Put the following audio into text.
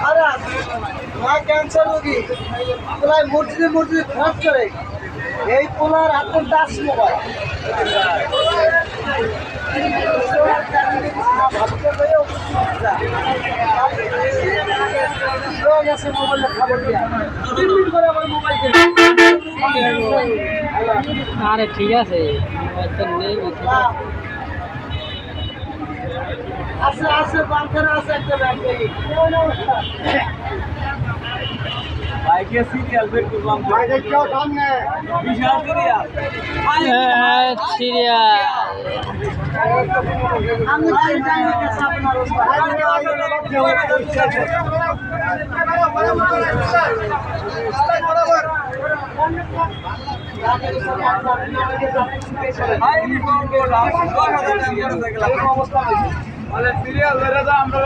খারাপ ক্যান্সার রোগী মসজিদে মসজিদে খরচ করে এই পোলার হাতের দাস মোবাইল আরে ঠিক আছে আছে আছে বাংকার আছে একটা ব্যাংকে বাইকে সিরিয়াল বের করলাম বাইকে কেউ সামনে বিশাল সিরিয়াল সিরিয়াল আমি গাড়ি যাই কাছে আপনার সিরিয়াল আমরা